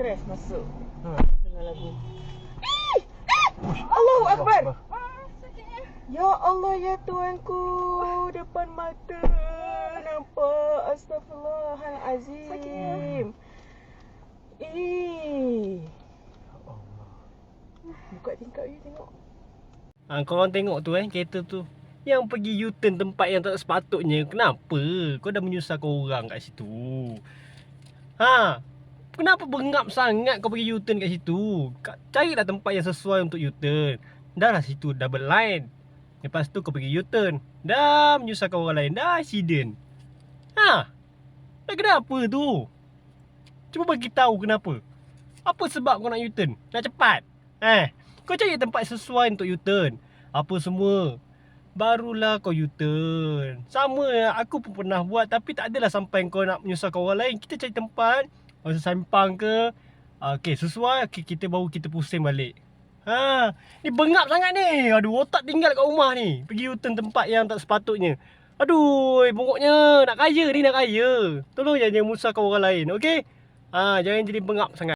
stres masuk Ha. dengan lagu. Allahu Akbar. Ya Allah ya Tuhanku, depan mata nampak. Astaghfirullahalazim. Buka tingkap you tengok. Korang tengok tu kereta tu yang pergi U-turn tempat yang tak sepatutnya. Kenapa? Kau dah menyusahkan orang kat situ. Kenapa bengap sangat kau pergi U-turn kat situ? Carilah tempat yang sesuai untuk U-turn. Dah lah situ double line. Lepas tu kau pergi U-turn. Dah menyusahkan orang lain. Dah accident. Dah kenapa tu? Cuba bagi tahu kenapa. Apa sebab kau nak U-turn? Nak cepat? Kau cari tempat sesuai untuk U-turn. Apa semua. Barulah kau U-turn. Sama aku pun pernah buat. Tapi tak adalah sampai kau nak menyusahkan orang lain. Kita cari tempat masa sampang ke. Okay, sesuai. Okay, kita pusing balik. Ni bengap sangat ni. Aduh, otak tinggal kat rumah ni. Pergi U-turn tempat yang tak sepatutnya. Aduh, bongoknya. Nak kaya ni, nak kaya. Tolong jangan menyusahkan orang lain, okay? Jangan jadi bengap sangat.